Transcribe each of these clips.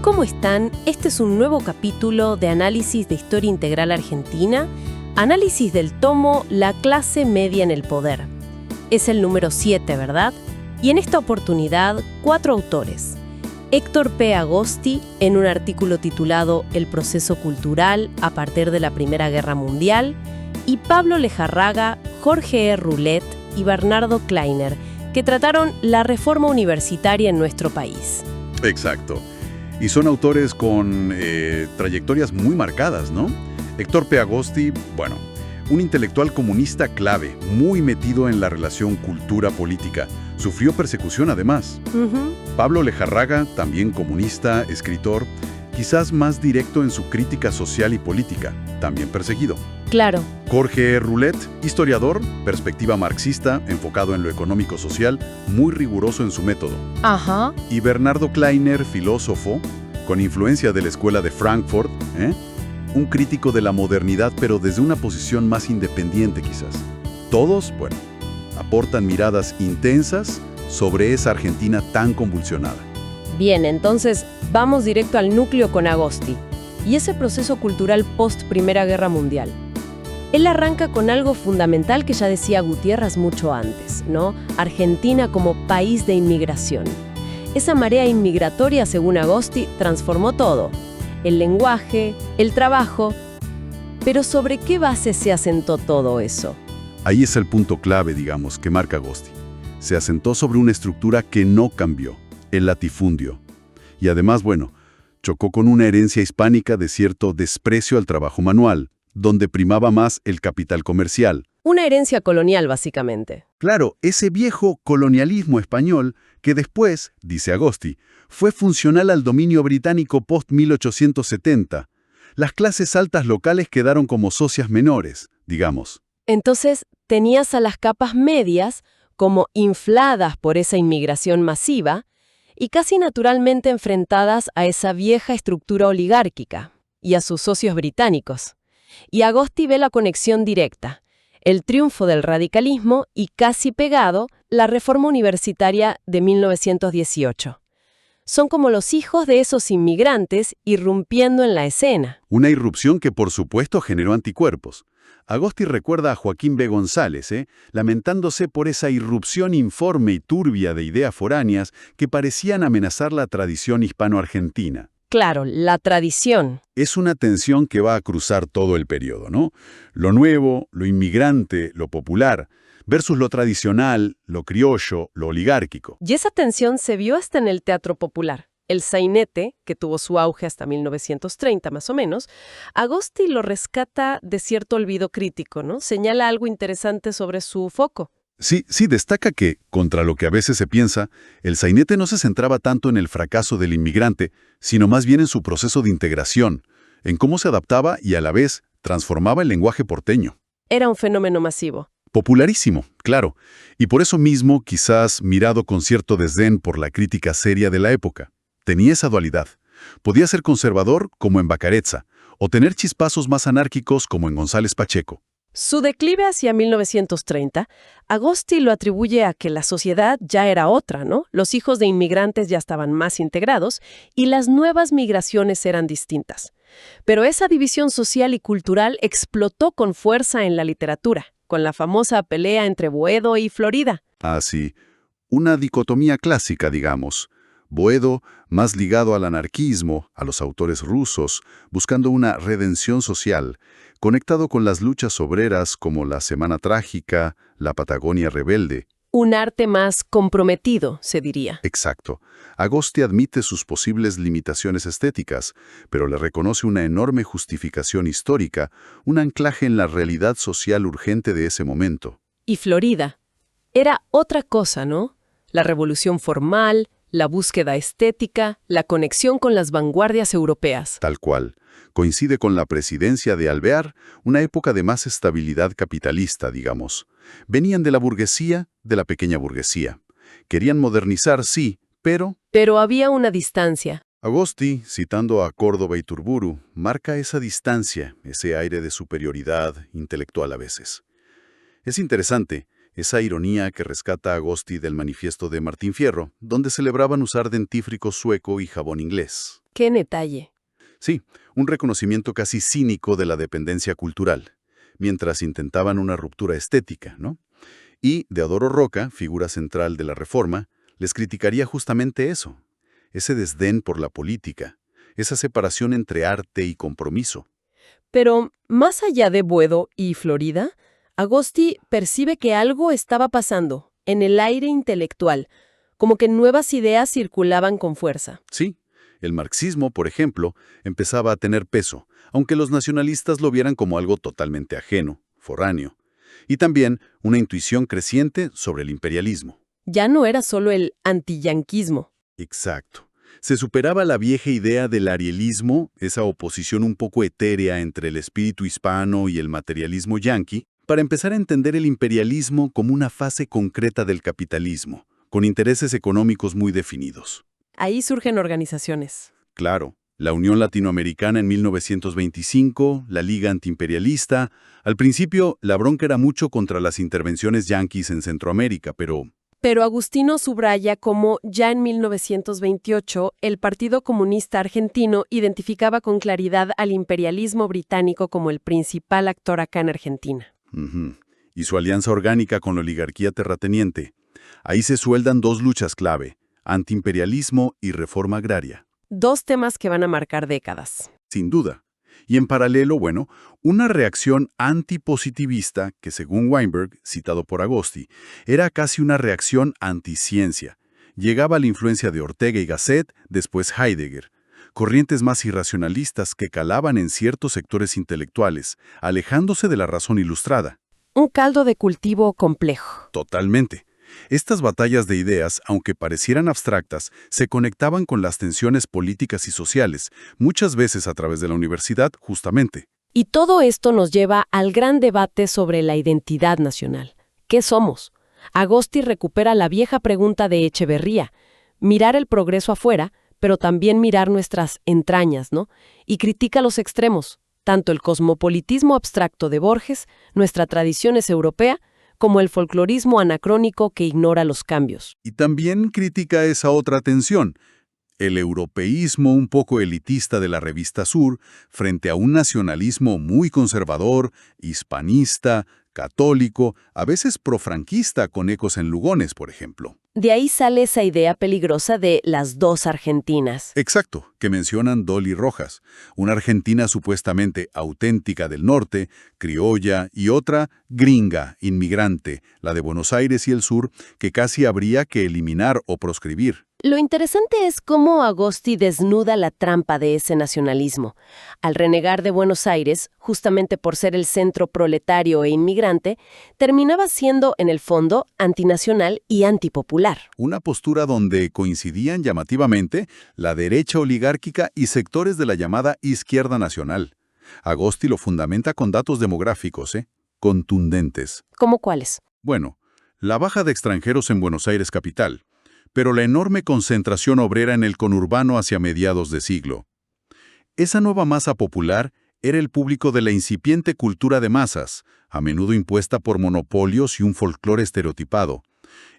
¿Cómo están? Este es un nuevo capítulo de Análisis de Historia Integral Argentina, análisis del tomo La clase media en el poder. Es el número 7, ¿verdad? Y en esta oportunidad, 4 autores. Héctor P. Agosti, en un artículo titulado El proceso cultural a partir de la Primera Guerra Mundial, y Pablo Lejarraga, Jorge E. Roulet y Bernardo Kleiner, que trataron la reforma universitaria en nuestro país. Exacto. Y son autores con trayectorias muy marcadas, ¿no? Héctor P. Agosti, bueno, un intelectual comunista clave, muy metido en la relación cultura-política. Sufrió persecución además. Pablo Lejarraga, también comunista, escritor, quizás más directo en su crítica social y política, también perseguido. Claro. Jorge E. Roulet, historiador, perspectiva marxista, enfocado en lo económico-social, muy riguroso en su método. Ajá. Y Bernardo Kleiner, filósofo, con influencia de la escuela de Frankfurt, un crítico de la modernidad, pero desde una posición más independiente quizás. Todos, bueno, aportan miradas intensas sobre esa Argentina tan convulsionada. Bien, entonces vamos directo al núcleo con Agosti y ese proceso cultural post-Primera Guerra Mundial. Él arranca con algo fundamental que ya decía Gutiérrez mucho antes, ¿no? Argentina como país de inmigración. Esa marea inmigratoria, según Agosti, transformó todo. El lenguaje, el trabajo. Pero ¿sobre qué base se asentó todo eso? Ahí es el punto clave, digamos, que marca Agosti. Se asentó sobre una estructura que no cambió, el latifundio. Y además, bueno, chocó con una herencia hispánica de cierto desprecio al trabajo manual, donde primaba más el capital comercial. Una herencia colonial, básicamente. Claro, ese viejo colonialismo español que después, dice Agosti, fue funcional al dominio británico post-1870. Las clases altas locales quedaron como socias menores, digamos. Entonces, tenías a las capas medias como infladas por esa inmigración masiva y casi naturalmente enfrentadas a esa vieja estructura oligárquica y a sus socios británicos. Y Agosti ve la conexión directa, el triunfo del radicalismo y casi pegado, la reforma universitaria de 1918. Son como los hijos de esos inmigrantes irrumpiendo en la escena. Una irrupción que por supuesto generó anticuerpos. Agosti recuerda a Joaquín B. González, lamentándose por esa irrupción informe y turbia de ideas foráneas que parecían amenazar la tradición hispano-argentina. Claro, la tradición. Es una tensión que va a cruzar todo el periodo, ¿no? Lo nuevo, lo inmigrante, lo popular, versus lo tradicional, lo criollo, lo oligárquico. Y esa tensión se vio hasta en el teatro popular. El sainete, que tuvo su auge hasta 1930 más o menos, Agosti lo rescata de cierto olvido crítico, ¿no? Señala algo interesante sobre su foco. Sí, destaca que, contra lo que a veces se piensa, el sainete no se centraba tanto en el fracaso del inmigrante, sino más bien en su proceso de integración, en cómo se adaptaba y a la vez transformaba el lenguaje porteño. Era un fenómeno masivo. Popularísimo, claro, y por eso mismo quizás mirado con cierto desdén por la crítica seria de la época. Tenía esa dualidad. Podía ser conservador, como en Bacarezza, o tener chispazos más anárquicos, como en González Pacheco. Su declive hacia 1930, Agosti lo atribuye a que la sociedad ya era otra, ¿no? Los hijos de inmigrantes ya estaban más integrados y las nuevas migraciones eran distintas. Pero esa división social y cultural explotó con fuerza en la literatura, con la famosa pelea entre Boedo y Florida. Ah, sí. Una dicotomía clásica, digamos. Boedo, más ligado al anarquismo, a los autores rusos, buscando una redención social, conectado con las luchas obreras como la Semana Trágica, la Patagonia Rebelde. Un arte más comprometido, se diría. Exacto. Agosti admite sus posibles limitaciones estéticas, pero le reconoce una enorme justificación histórica, un anclaje en la realidad social urgente de ese momento. Y Florida era otra cosa, ¿no? La revolución formal, la búsqueda estética, la conexión con las vanguardias europeas. Tal cual. Coincide con la presidencia de Alvear, una época de más estabilidad capitalista, digamos. Venían de la burguesía, de la pequeña burguesía. Querían modernizar, sí, pero... Pero había una distancia. Agosti, citando a Córdoba y Turburu, marca esa distancia, ese aire de superioridad intelectual a veces. Es interesante, esa ironía que rescata Agosti del manifiesto de Martín Fierro, donde celebraban usar dentífrico sueco y jabón inglés. Qué detalle. Sí, un reconocimiento casi cínico de la dependencia cultural, mientras intentaban una ruptura estética, ¿no? Y Deodoro Roca, figura central de la Reforma, les criticaría justamente eso, ese desdén por la política, esa separación entre arte y compromiso. Pero, más allá de Buedo y Florida, Agosti percibe que algo estaba pasando en el aire intelectual, como que nuevas ideas circulaban con fuerza. Sí, el marxismo, por ejemplo, empezaba a tener peso, aunque los nacionalistas lo vieran como algo totalmente ajeno, foráneo. Y también una intuición creciente sobre el imperialismo. Ya no era solo el antiyanquismo. Exacto. Se superaba la vieja idea del arielismo, esa oposición un poco etérea entre el espíritu hispano y el materialismo yanqui, para empezar a entender el imperialismo como una fase concreta del capitalismo, con intereses económicos muy definidos. Ahí surgen organizaciones. Claro, la Unión Latinoamericana en 1925, la Liga Antiimperialista. Al principio, la bronca era mucho contra las intervenciones yanquis en Centroamérica, Pero Agustino subraya cómo ya en 1928 el Partido Comunista Argentino identificaba con claridad al imperialismo británico como el principal actor acá en Argentina. y su alianza orgánica con la oligarquía terrateniente. Ahí se sueldan dos luchas clave, antiimperialismo y reforma agraria. Dos temas que van a marcar décadas. Sin duda. Y en paralelo, una reacción antipositivista que, según Weinberg, citado por Agosti, era casi una reacción anticiencia. Llegaba la influencia de Ortega y Gasset, después Heidegger. Corrientes más irracionalistas que calaban en ciertos sectores intelectuales, alejándose de la razón ilustrada. Un caldo de cultivo complejo. Totalmente. Estas batallas de ideas, aunque parecieran abstractas, se conectaban con las tensiones políticas y sociales, muchas veces a través de la universidad, justamente. Y todo esto nos lleva al gran debate sobre la identidad nacional. ¿Qué somos? Agosti recupera la vieja pregunta de Echeverría, mirar el progreso afuera, pero también mirar nuestras entrañas, ¿no? Y critica los extremos, tanto el cosmopolitismo abstracto de Borges, nuestra tradición es europea, como el folclorismo anacrónico que ignora los cambios. Y también critica esa otra tensión, el europeísmo un poco elitista de la revista Sur frente a un nacionalismo muy conservador, hispanista, católico, a veces profranquista con ecos en Lugones, por ejemplo. De ahí sale esa idea peligrosa de las dos Argentinas. Exacto, que mencionan Dolly Rojas, una argentina supuestamente auténtica del norte, criolla, y otra gringa, inmigrante, la de Buenos Aires y el sur, que casi habría que eliminar o proscribir. Lo interesante es cómo Agosti desnuda la trampa de ese nacionalismo. Al renegar de Buenos Aires, justamente por ser el centro proletario e inmigrante, terminaba siendo, en el fondo, antinacional y antipopular. Una postura donde coincidían llamativamente la derecha oligárquica y sectores de la llamada izquierda nacional. Agosti lo fundamenta con datos demográficos, contundentes. ¿Cómo cuáles? Bueno, la baja de extranjeros en Buenos Aires capital, pero la enorme concentración obrera en el conurbano hacia mediados de siglo. Esa nueva masa popular era el público de la incipiente cultura de masas, a menudo impuesta por monopolios y un folclore estereotipado,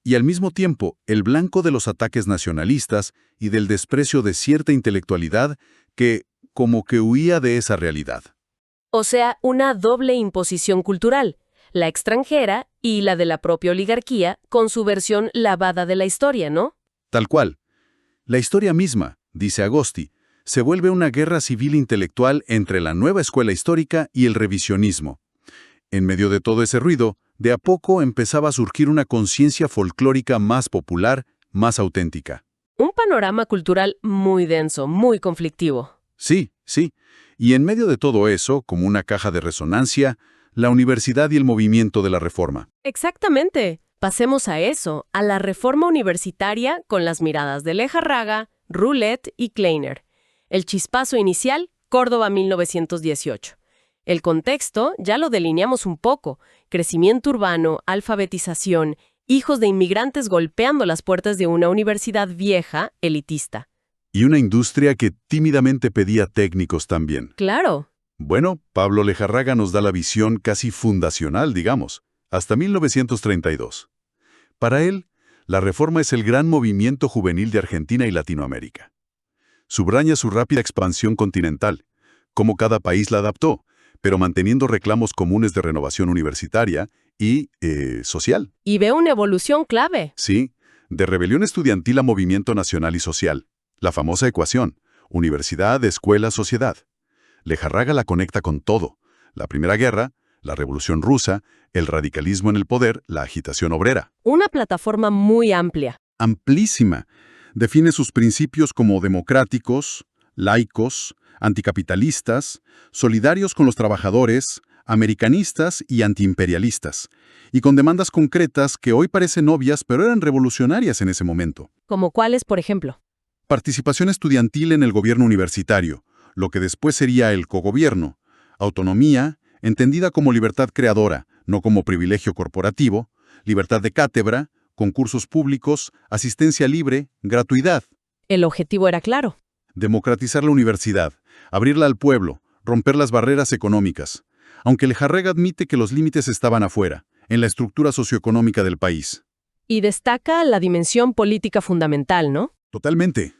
y al mismo tiempo el blanco de los ataques nacionalistas y del desprecio de cierta intelectualidad que, como que huía de esa realidad. O sea, una doble imposición cultural, la extranjera y la de la propia oligarquía, con su versión lavada de la historia, ¿no? Tal cual. La historia misma, dice Agosti, se vuelve una guerra civil intelectual entre la nueva escuela histórica y el revisionismo. En medio de todo ese ruido, de a poco empezaba a surgir una conciencia folclórica más popular, más auténtica. Un panorama cultural muy denso, muy conflictivo. Sí. Y en medio de todo eso, como una caja de resonancia, la universidad y el movimiento de la reforma. Exactamente. Pasemos a eso, a la reforma universitaria con las miradas de Lejarraga, Roulette y Kleiner. El chispazo inicial, Córdoba 1918. El contexto ya lo delineamos un poco. Crecimiento urbano, alfabetización, hijos de inmigrantes golpeando las puertas de una universidad vieja, elitista. Y una industria que tímidamente pedía técnicos también. Claro. Bueno, Pablo Lejarraga nos da la visión casi fundacional, digamos, hasta 1932. Para él, la reforma es el gran movimiento juvenil de Argentina y Latinoamérica. Subraya su rápida expansión continental, cómo cada país la adaptó, pero manteniendo reclamos comunes de renovación universitaria y social. Y ve una evolución clave. Sí, de rebelión estudiantil a movimiento nacional y social. La famosa ecuación, universidad, escuela, sociedad. Lejarraga la conecta con todo. La Primera Guerra, la Revolución Rusa, el radicalismo en el poder, la agitación obrera. Una plataforma muy amplia. Amplísima. Define sus principios como democráticos, laicos, anticapitalistas, solidarios con los trabajadores, americanistas y antiimperialistas, y con demandas concretas que hoy parecen obvias pero eran revolucionarias en ese momento. ¿Como cuáles, por ejemplo? Participación estudiantil en el gobierno universitario, lo que después sería el cogobierno, autonomía, entendida como libertad creadora, no como privilegio corporativo, libertad de cátedra, concursos públicos, asistencia libre, gratuidad. El objetivo era claro. Democratizar la universidad, abrirla al pueblo, romper las barreras económicas, aunque Lejarrega admite que los límites estaban afuera, en la estructura socioeconómica del país. Y destaca la dimensión política fundamental, ¿no? Totalmente.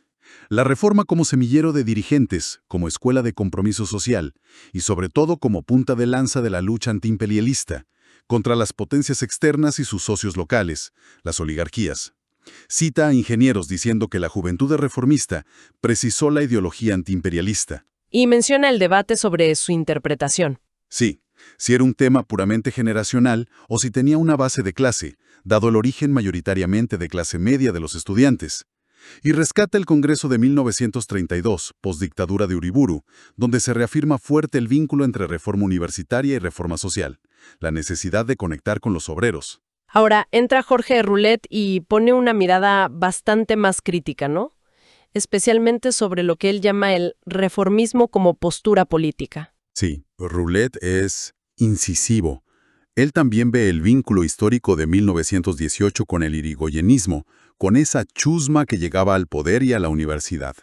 La reforma como semillero de dirigentes, como escuela de compromiso social, y sobre todo como punta de lanza de la lucha antiimperialista, contra las potencias externas y sus socios locales, las oligarquías. Cita a ingenieros diciendo que la juventud reformista precisó la ideología antiimperialista. Y menciona el debate sobre su interpretación. Sí, si era un tema puramente generacional o si tenía una base de clase, dado el origen mayoritariamente de clase media de los estudiantes. Y rescata el Congreso de 1932, postdictadura de Uriburu, donde se reafirma fuerte el vínculo entre reforma universitaria y reforma social, la necesidad de conectar con los obreros. Ahora, entra Jorge Roulet y pone una mirada bastante más crítica, ¿no? Especialmente sobre lo que él llama el reformismo como postura política. Sí, Roulet es incisivo. Él también ve el vínculo histórico de 1918 con el irigoyenismo, con esa chusma que llegaba al poder y a la universidad.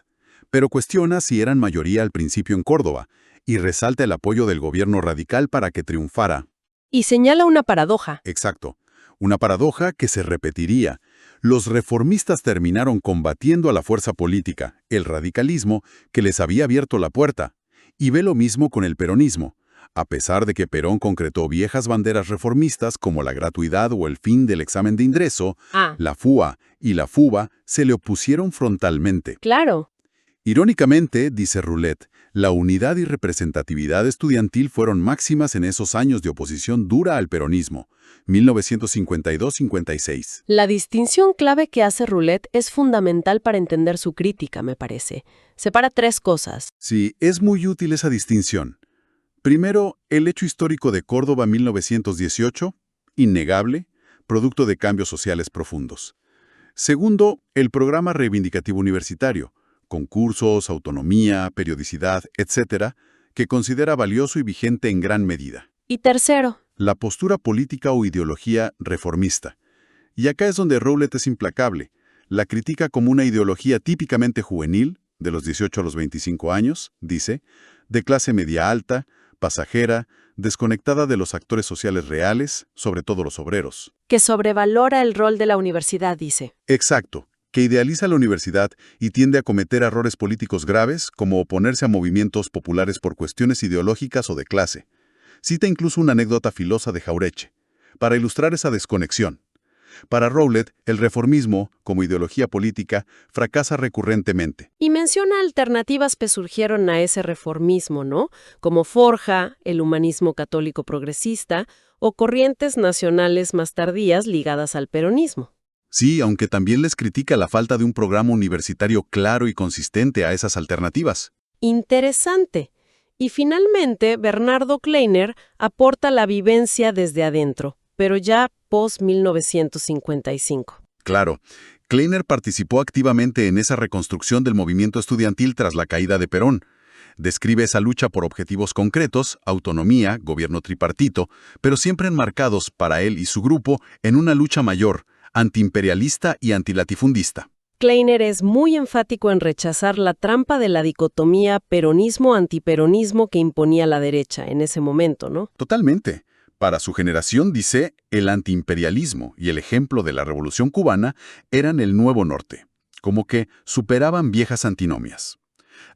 Pero cuestiona si eran mayoría al principio en Córdoba, y resalta el apoyo del gobierno radical para que triunfara. Y señala una paradoja. Exacto. Una paradoja que se repetiría. Los reformistas terminaron combatiendo a la fuerza política, el radicalismo, que les había abierto la puerta. Y ve lo mismo con el peronismo. A pesar de que Perón concretó viejas banderas reformistas como la gratuidad o el fin del examen de ingreso, la FUA y la FUBA se le opusieron frontalmente. Claro. Irónicamente, dice Roulet, la unidad y representatividad estudiantil fueron máximas en esos años de oposición dura al peronismo, 1952-56. La distinción clave que hace Roulet es fundamental para entender su crítica, me parece. Separa tres cosas. Sí, es muy útil esa distinción. Primero, el hecho histórico de Córdoba 1918, innegable, producto de cambios sociales profundos. Segundo, el programa reivindicativo universitario, concursos, autonomía, periodicidad, etc., que considera valioso y vigente en gran medida. Y tercero, La postura política o ideología reformista. Y acá es donde Roulet es implacable. La critica como una ideología típicamente juvenil, de los 18 a los 25 años, dice, de clase media alta, pasajera, desconectada de los actores sociales reales, sobre todo los obreros. que sobrevalora el rol de la universidad, dice. Exacto, que idealiza la universidad y tiende a cometer errores políticos graves como oponerse a movimientos populares por cuestiones ideológicas o de clase. Cita incluso una anécdota filosa de Jauretche, para ilustrar esa desconexión. Para Roulet, el reformismo, como ideología política, fracasa recurrentemente. Y menciona alternativas que surgieron a ese reformismo, ¿no? Como Forja, el humanismo católico progresista, o corrientes nacionales más tardías ligadas al peronismo. Sí, aunque también les critica la falta de un programa universitario claro y consistente a esas alternativas. Interesante. Y finalmente, Bernardo Kleiner aporta la vivencia desde adentro, pero ya post-1955. Claro, Kleiner participó activamente en esa reconstrucción del movimiento estudiantil tras la caída de Perón. Describe esa lucha por objetivos concretos, autonomía, gobierno tripartito, pero siempre enmarcados para él y su grupo en una lucha mayor, antiimperialista y antilatifundista. Kleiner es muy enfático en rechazar la trampa de la dicotomía peronismo-antiperonismo que imponía la derecha en ese momento, ¿no? Totalmente. Para su generación, dice, el antiimperialismo y el ejemplo de la Revolución cubana eran el nuevo norte, como que superaban viejas antinomias.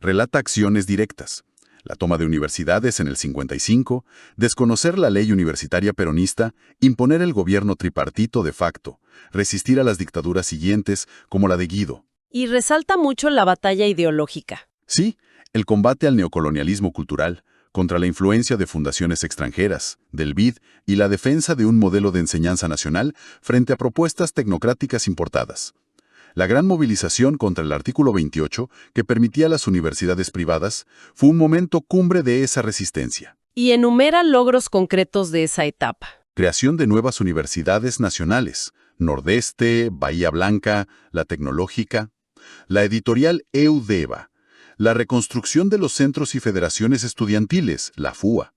Relata acciones directas. La toma de universidades en el 55, desconocer la ley universitaria peronista, imponer el gobierno tripartito de facto, resistir a las dictaduras siguientes como la de Guido. Y resalta mucho la batalla ideológica. Sí, el combate al neocolonialismo cultural, contra la influencia de fundaciones extranjeras, del BID y la defensa de un modelo de enseñanza nacional frente a propuestas tecnocráticas importadas. La gran movilización contra el artículo 28, que permitía a las universidades privadas, fue un momento cumbre de esa resistencia. Y enumera logros concretos de esa etapa. Creación de nuevas universidades nacionales, Nordeste, Bahía Blanca, la Tecnológica, la editorial EUDEVA, la reconstrucción de los centros y federaciones estudiantiles, la FUA,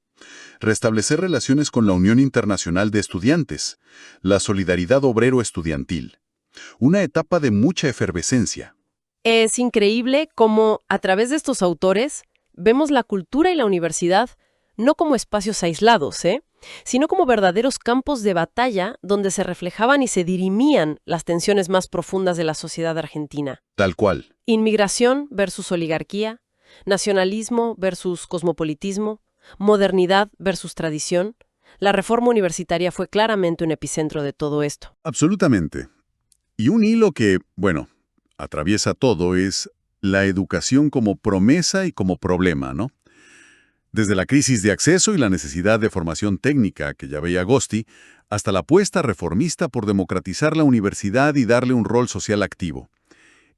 restablecer relaciones con la Unión Internacional de Estudiantes, la Solidaridad Obrero-Estudiantil. Una etapa de mucha efervescencia. Es increíble cómo, a través de estos autores, vemos la cultura y la universidad no como espacios aislados, sino como verdaderos campos de batalla donde se reflejaban y se dirimían las tensiones más profundas de la sociedad argentina. Tal cual. Inmigración versus oligarquía, nacionalismo versus cosmopolitismo, modernidad versus tradición. La reforma universitaria fue claramente un epicentro de todo esto. Absolutamente. Y un hilo que, atraviesa todo es la educación como promesa y como problema, ¿no? Desde la crisis de acceso y la necesidad de formación técnica que ya veía Agosti, hasta la apuesta reformista por democratizar la universidad y darle un rol social activo.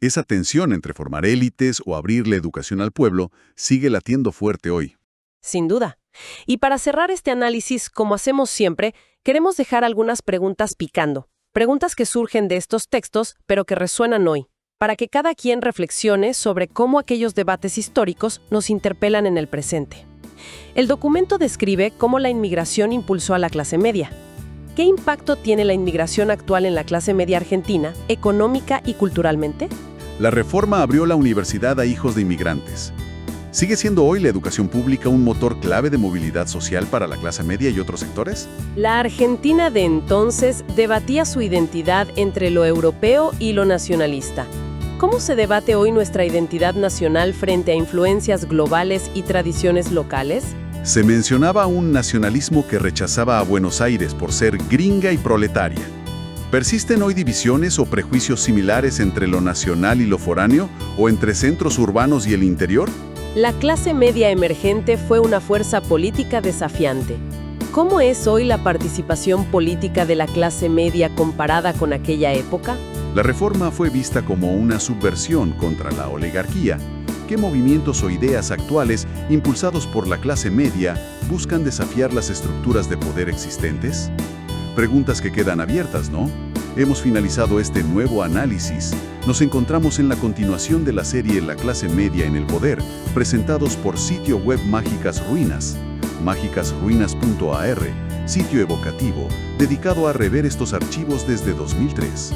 Esa tensión entre formar élites o abrir la educación al pueblo sigue latiendo fuerte hoy. Sin duda. Y para cerrar este análisis, como hacemos siempre, queremos dejar algunas preguntas picando. Preguntas que surgen de estos textos, pero que resuenan hoy, para que cada quien reflexione sobre cómo aquellos debates históricos nos interpelan en el presente. El documento describe cómo la inmigración impulsó a la clase media. ¿Qué impacto tiene la inmigración actual en la clase media argentina, económica y culturalmente? La reforma abrió la universidad a hijos de inmigrantes. ¿Sigue siendo hoy la educación pública un motor clave de movilidad social para la clase media y otros sectores? La Argentina de entonces debatía su identidad entre lo europeo y lo nacionalista. ¿Cómo se debate hoy nuestra identidad nacional frente a influencias globales y tradiciones locales? Se mencionaba un nacionalismo que rechazaba a Buenos Aires por ser gringa y proletaria. ¿Persisten hoy divisiones o prejuicios similares entre lo nacional y lo foráneo, o entre centros urbanos y el interior? La clase media emergente fue una fuerza política desafiante. ¿Cómo es hoy la participación política de la clase media comparada con aquella época? La reforma fue vista como una subversión contra la oligarquía. ¿Qué movimientos o ideas actuales, impulsados por la clase media, buscan desafiar las estructuras de poder existentes? Preguntas que quedan abiertas, ¿no? Hemos finalizado este nuevo análisis. Nos encontramos en la continuación de la serie La clase media en el poder, presentados por sitio web Mágicas Ruinas, mágicasruinas.ar, sitio evocativo dedicado a rever estos archivos desde 2003.